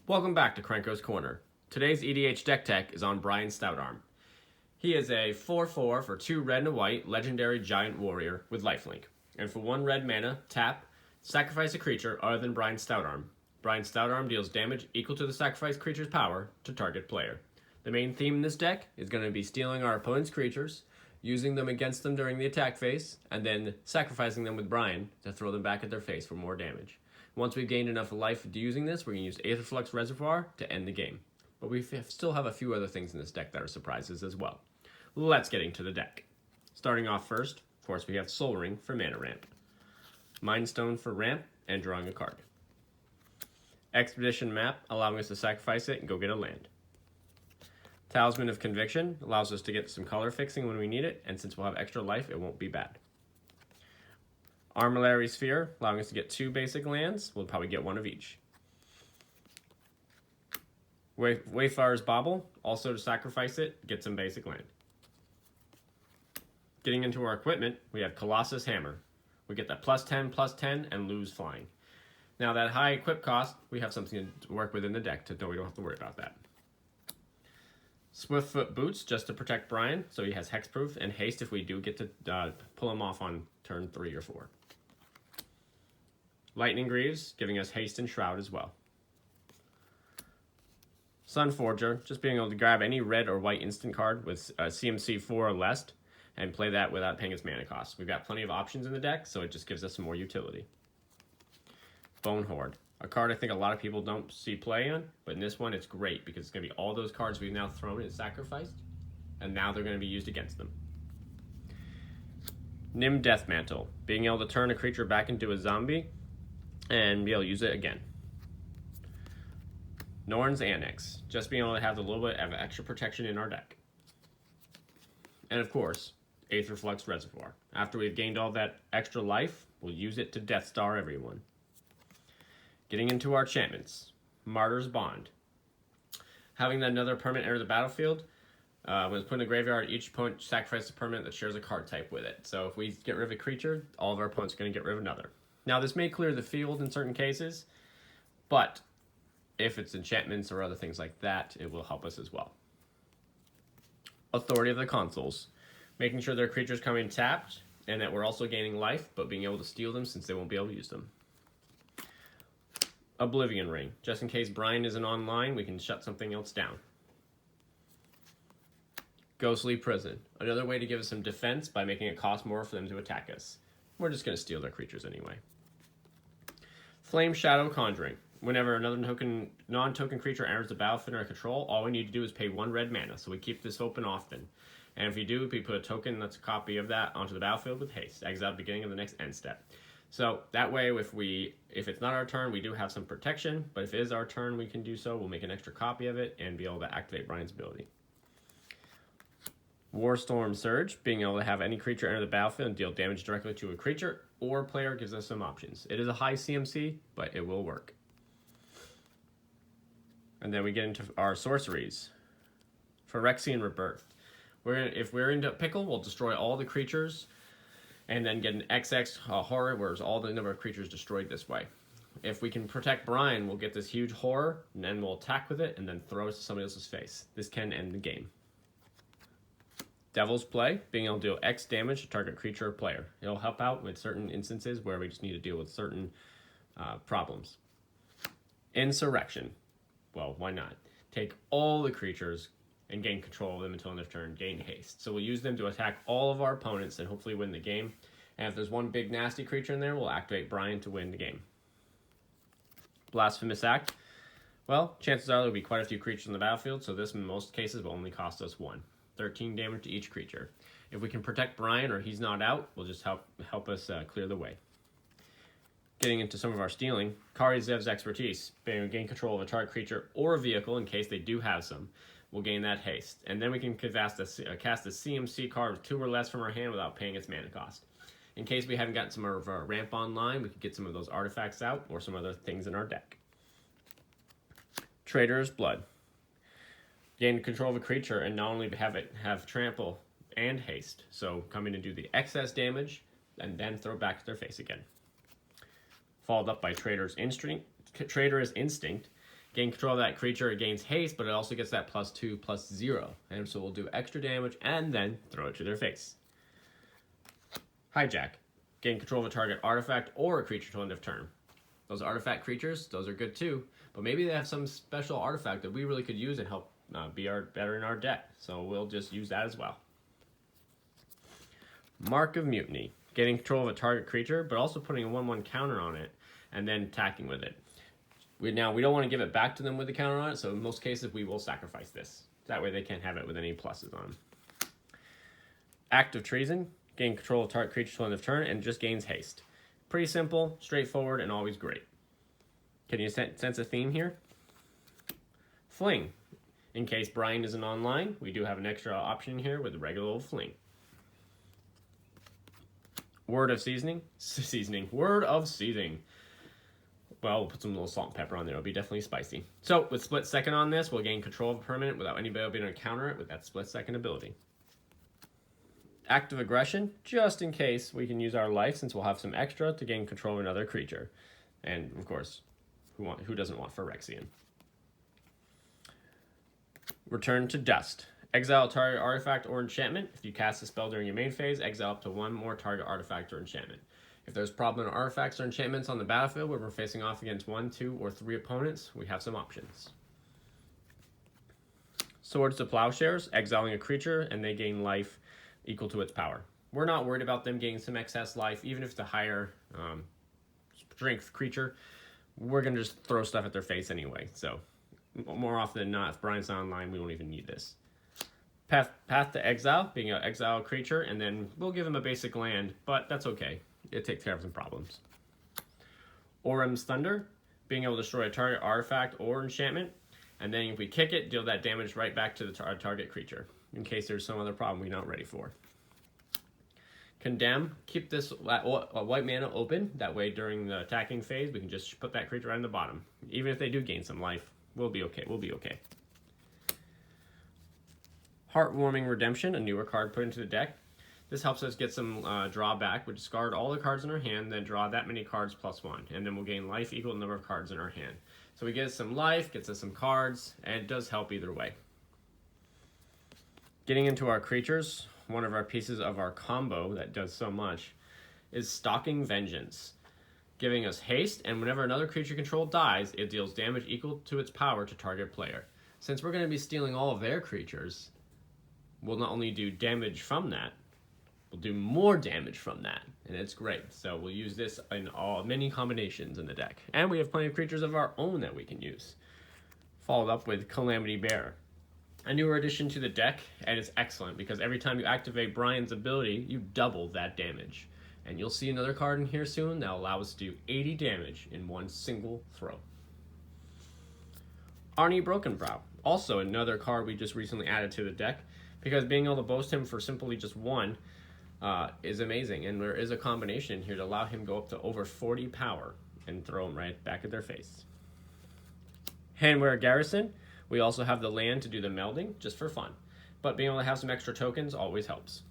Welcome back to Krenkoscorner. Today's EDH Deck Tech is on Brion Stoutarm. He is a 4/4 for 2 red and a white legendary giant warrior with lifelink. And for 1 red mana, tap, sacrifice a creature other than Brion Stoutarm. Brion Stoutarm deals damage equal to the sacrificed creature's power to target player. The main theme in this deck is going to be stealing our opponent's creatures, using them against them during the attack phase, and then sacrificing them with Brion to throw them back at their face for more damage. Once we've gained enough life using this, we're going to use Aetherflux Reservoir to end the game. But we still have a few other things in this deck that are surprises as well. Let's get into the deck. Starting off first, of course, we have Soul Ring for mana ramp, Mind Stone for ramp and drawing a card, Expedition Map allowing us to sacrifice it and go get a land, Talisman of Conviction allows us to get some color fixing when we need it, and since we'll have extra life, it won't be bad. Armillary Sphere, allowing us to get 2 basic lands. We'll probably get 1 of each. Wayfarer's Bauble, also to sacrifice it, get some basic land. Getting into our equipment, we have Colossus Hammer. We get that +10/+10 and lose flying. Now that high equip cost, we have something to work with in the deck, so we don't have to worry about that. Swiftfoot Boots, just to protect Brion, so he has hexproof, and haste if we do get to pull him off on turn 3 or 4. Lightning Greaves, giving us haste and shroud as well. Sunforger, just being able to grab any red or white instant card with CMC 4 or less, and play that without paying its mana cost. We've got plenty of options in the deck, so it just gives us some more utility. Bone Horde, a card I think a lot of people don't see play on, but in this one it's great because it's going to be all those cards we've now thrown and sacrificed, and now they're going to be used against them. Nim Deathmantle, being able to turn a creature back into a zombie and be able to use it again. Norn's Annex, just being able to have a little bit of extra protection in our deck. And of course, Aetherflux Reservoir. After we've gained all that extra life, we'll use it to Death Star everyone. Getting into our enchantments, Martyr's Bond. Having another permanent enter the battlefield, when it's put in the graveyard, each opponent sacrifices a permanent that shares a card type with it. So if we get rid of a creature, all of our opponents are going to get rid of another. Now this may clear the field in certain cases, but if it's enchantments or other things like that, it will help us as well. Authority of the Consuls, making sure their creatures come in tapped and that we're also gaining life, but being able to steal them since they won't be able to use them. Oblivion Ring, just in case Brion isn't online, we can shut something else down. Ghostly Prison, another way to give us some defense by making it cost more for them to attack us. We're just going to steal their creatures anyway. Flame Shadow Conjuring, whenever another non-token creature enters the battlefield under control, all we need to do is pay 1 red mana, so we keep this open often. And if we do, we put a token that's a copy of that onto the battlefield with haste, exile at the beginning of the next end step. So that way, if it's not our turn, we do have some protection, but if it is our turn, we can do so. We'll make an extra copy of it and be able to activate Brion's ability. Warstorm Surge, being able to have any creature enter the battlefield and deal damage directly to a creature or player, gives us some options. It is a high CMC, but it will work. And then we get into our sorceries. Phyrexian Rebirth. If we're into pickle, we'll destroy all the creatures and then get an XX horror, where all the number of creatures destroyed this way. If we can protect Brion, we'll get this huge horror, and then we'll attack with it and then throw it to somebody else's face. This can end the game. Devil's Play, being able to deal X damage to target creature or player. It'll help out with certain instances where we just need to deal with certain problems. Insurrection. Well, why not? Take all the creatures and gain control of them until their turn, gain haste. So we'll use them to attack all of our opponents and hopefully win the game. And if there's one big nasty creature in there, we'll activate Brion to win the game. Blasphemous Act. Well, chances are there'll be quite a few creatures in the battlefield, so this in most cases will only cost us 1. 13 damage to each creature. If we can protect Brion or he's not out, we'll just help us clear the way. Getting into some of our stealing, Kari Zev's Expertise, being able to gain control of a target creature or a vehicle in case they do have some. We'll gain that haste. And then we can cast a CMC card with 2 or less from our hand without paying its mana cost. In case we haven't gotten some of our ramp online, we could get some of those artifacts out or some other things in our deck. Traitor's Blood. Gain control of a creature and not only have it have trample and haste, so come in and do the excess damage and then throw it back to their face again. Followed up by Traitor's Instinct, Gain control of that creature, it gains haste, but it also gets that +2/+0. And so we'll do extra damage and then throw it to their face. Hijack. Gain control of a target artifact or a creature till end of turn. Those artifact creatures, those are good too, but maybe they have some special artifact that we really could use and help be better in our deck. So we'll just use that as well. Mark of Mutiny. Getting control of a target creature, but also putting a 1/1 counter on it and then attacking with it. We don't want to give it back to them with the counter on it, so in most cases we will sacrifice this. That way they can't have it with any pluses on. Act of Treason. Gain control of target creature till end of turn and just gains haste. Pretty simple, straightforward, and always great. Can you sense a theme here? Fling. In case Brion isn't online, we do have an extra option here with the regular old Fling. Word of Seasoning. Word of Seasoning. Well, we'll put some little salt and pepper on there. It'll be definitely spicy. So, with split second on this, we'll gain control of a permanent without anybody being able to counter it with that split second ability. Act of Aggression, just in case we can use our life, since we'll have some extra to gain control of another creature. And, of course, who doesn't want Phyrexian? Return to Dust. Exile a target artifact or enchantment. If you cast a spell during your main phase, exile up to one more target artifact or enchantment. If there's problem artifacts or enchantments on the battlefield where we're facing off against 1, 2, or 3 opponents, we have some options. Swords to Plowshares, exiling a creature, and they gain life equal to its power. We're not worried about them gaining some excess life, even if it's a higher strength creature. We're going to just throw stuff at their face anyway. So, more often than not, if Brion's not online, we won't even need this. Path to Exile, being an exile creature, and then we'll give him a basic land, but that's okay. It takes care of some problems. Orem's Thunder, being able to destroy a target artifact or enchantment, and then if we kick it, deal that damage right back to the target creature, in case there's some other problem we're not ready for. Condemn, keep this white mana open, that way during the attacking phase, we can just put that creature right in the bottom. Even if they do gain some life, we'll be okay. Heartwarming Redemption, a newer card put into the deck. This helps us get some drawback. We discard all the cards in our hand, then draw that many cards +1. And then we'll gain life equal to the number of cards in our hand. So we get some life, gets us some cards, and it does help either way. Getting into our creatures, one of our pieces of our combo that does so much is Stalking Vengeance. Giving us haste, and whenever another creature controlled dies, it deals damage equal to its power to target player. Since we're going to be stealing all of their creatures, we'll not only do damage from that, we'll do more damage from that, and it's great. So we'll use this in many combinations in the deck. And we have plenty of creatures of our own that we can use. Followed up with Calamity Bearer. A newer addition to the deck, and it's excellent because every time you activate Brion's ability, you double that damage. And you'll see another card in here soon that will allow us to do 80 damage in one single throw. Arnie Brokenbrow. Also another card we just recently added to the deck, because being able to boast him for simply just 1 is amazing, and there is a combination here to allow him to go up to over 40 power and throw him right back at their face. Handwear Garrison, we also have the land to do the melding, just for fun, but being able to have some extra tokens always helps.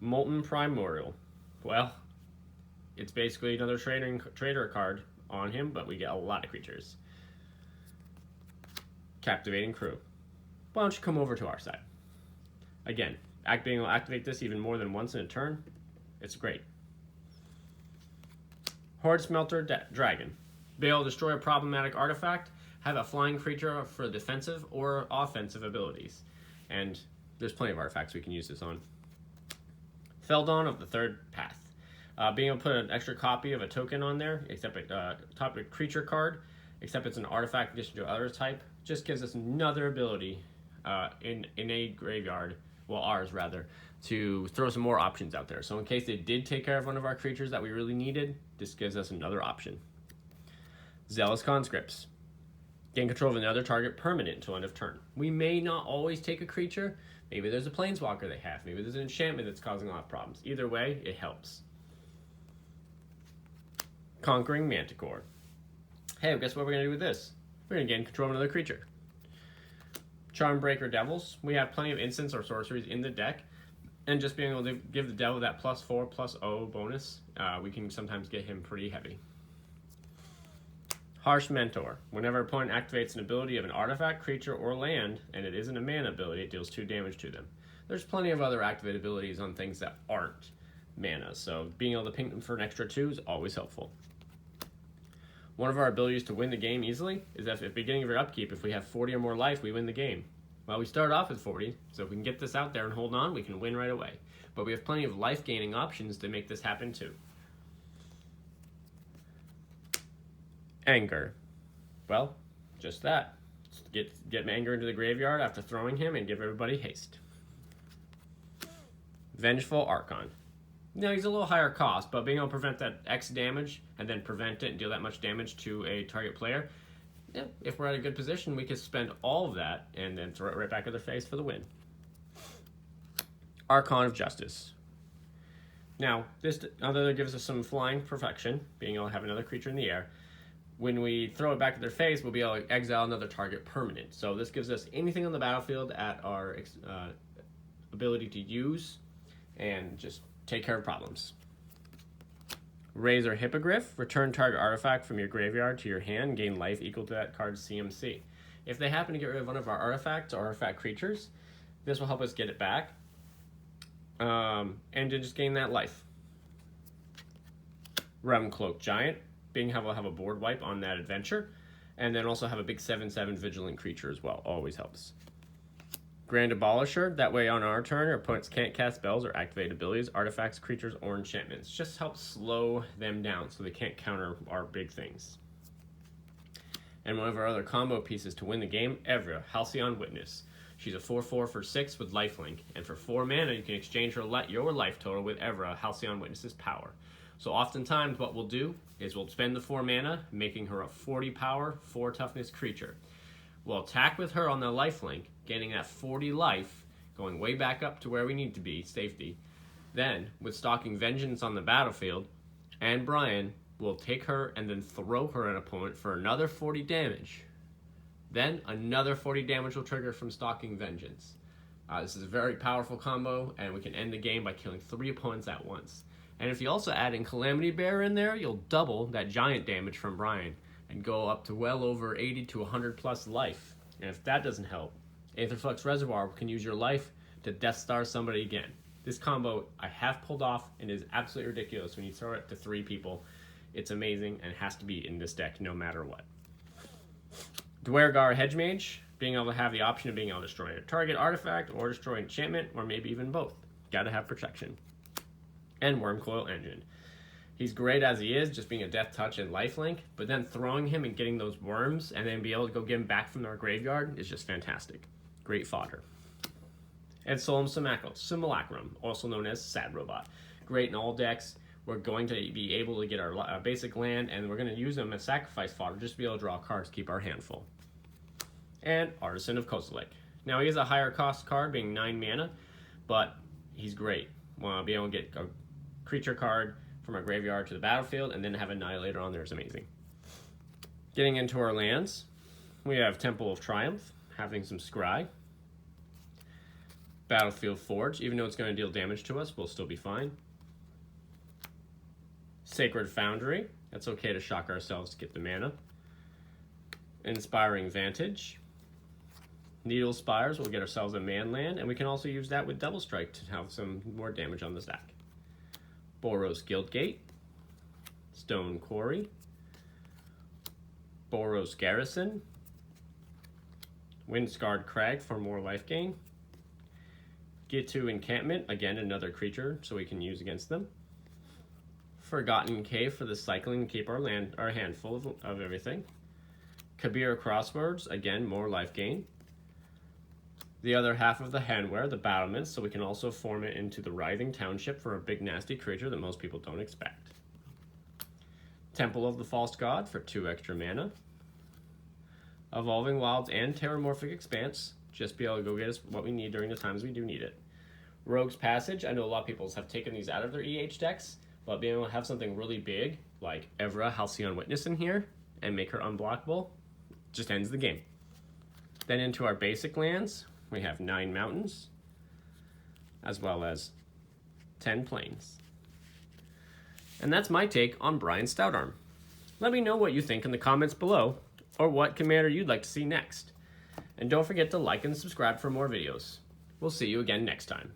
Molten Primordial, well, it's basically another trader card on him, but we get a lot of creatures. Captivating Crew, why don't you come over to our side? Again, being able to activate this even more than once in a turn, it's great. Horde Smelter Dragon. Be able to destroy a problematic artifact, have a flying creature for defensive or offensive abilities. And there's plenty of artifacts we can use this on. Feldon of the Third Path. Being able to put an extra copy of a token on there, except a top of creature card, except it's an artifact in addition to other type, just gives us another ability in a graveyard, well, ours rather, to throw some more options out there. So in case they did take care of one of our creatures that we really needed, this gives us another option. Zealous Conscripts. Gain control of another target permanent until end of turn. We may not always take a creature. Maybe there's a planeswalker they have. Maybe there's an enchantment that's causing a lot of problems. Either way, it helps. Conquering Manticore. Hey, guess what we're going to do with this? We're going to gain control of another creature. Charmbreaker Devils. We have plenty of instants or sorceries in the deck, and just being able to give the devil that +4/+0 bonus, we can sometimes get him pretty heavy. Harsh Mentor. Whenever an opponent activates an ability of an artifact, creature, or land, and it isn't a mana ability, it deals 2 damage to them. There's plenty of other activate abilities on things that aren't mana, so being able to ping them for an extra 2 is always helpful. One of our abilities to win the game easily is that at the beginning of your upkeep, if we have 40 or more life, we win the game. Well, we start off with 40, so if we can get this out there and hold on, we can win right away. But we have plenty of life-gaining options to make this happen too. Anger. Well, just that. Get Anger into the graveyard after throwing him and give everybody haste. Vengeful Archon. Now, he's a little higher cost, but being able to prevent that X damage and then prevent it and deal that much damage to a target player, yeah, if we're at a good position, we can spend all of that and then throw it right back at their face for the win. Archon of Justice. Now, this other gives us some flying perfection, being able to have another creature in the air. When we throw it back at their face, we'll be able to exile another target permanent. So this gives us anything on the battlefield at our ability to use and just take care of problems. Razor Hippogriff. Return target artifact from your graveyard to your hand. Gain life equal to that card's CMC. If they happen to get rid of one of our artifacts or artifact creatures, this will help us get it back and to just gain that life. Realm Cloak Giant. Being able to have a board wipe on that adventure, and then also have a big 7/7 vigilant creature as well. Always helps. Grand Abolisher. That way on our turn, our opponents can't cast spells or activate abilities, artifacts, creatures, or enchantments. Just helps slow them down so they can't counter our big things. And one of our other combo pieces to win the game, Evra, Halcyon Witness. She's a 4/4 for 6 with lifelink, and for 4 mana, you can exchange your life total with Evra, Halcyon Witness's power. So oftentimes what we'll do is we'll spend the 4 mana, making her a 40 power, 4 toughness creature. We'll attack with her on the lifelink, gaining that 40 life, going way back up to where we need to be, safety. Then, with Stalking Vengeance on the battlefield, and Brion will take her and then throw her at an opponent for another 40 damage. Then, another 40 damage will trigger from Stalking Vengeance. This is a very powerful combo, and we can end the game by killing 3 opponents at once. And if you also add in Calamity Bearer in there, you'll double that giant damage from Brion and go up to well over 80 to 100 plus life. And if that doesn't help, Aetherflux Reservoir can use your life to Death Star somebody again. This combo I have pulled off and is absolutely ridiculous when you throw it to 3 people. It's amazing and has to be in this deck no matter what. Dwergar Hedgemage, being able to have the option of being able to destroy a target artifact or destroy enchantment, or maybe even both. Gotta have protection. And Wormcoil Engine. He's great as he is, just being a death touch and lifelink, but then throwing him and getting those worms and then be able to go get him back from our graveyard is just fantastic. Great fodder. And Solemn Simulacrum, also known as Sad Robot. Great in all decks. We're going to be able to get our basic land, and we're going to use them as sacrifice fodder just to be able to draw cards, keep our hand full. And Artisan of Kozilek. Now he is a higher cost card, being 9 mana, but he's great. We'll be able to get a creature card from our graveyard to the battlefield, and then have Annihilator on there is amazing. Getting into our lands, we have Temple of Triumph, having some Scry. Battlefield Forge, even though it's going to deal damage to us, we'll still be fine. Sacred Foundry, that's okay to shock ourselves to get the mana. Inspiring Vantage. Needle Spires, we'll get ourselves a man land, and we can also use that with Double Strike to have some more damage on the stack. Boros Guildgate, Stone Quarry, Boros Garrison, Windscarred Crag for more life gain, Get to Encampment, again another creature so we can use against them, Forgotten Cave for the cycling to keep our hand full of everything, Kabir Crosswords, again more life gain, the other half of the Handware, the Battlements, so we can also form it into the Writhing Township for a big nasty creature that most people don't expect. Temple of the False God for 2 extra mana. Evolving Wilds and Terramorphic Expanse, just be able to go get us what we need during the times we do need it. Rogue's Passage, I know a lot of people have taken these out of their EH decks, but being able to have something really big, like Evra, Halcyon Witness in here, and make her unblockable, just ends the game. Then into our basic lands, we have 9 mountains, as well as 10 plains. And that's my take on Brion Stoutarm. Let me know what you think in the comments below, or what commander you'd like to see next. And don't forget to like and subscribe for more videos. We'll see you again next time.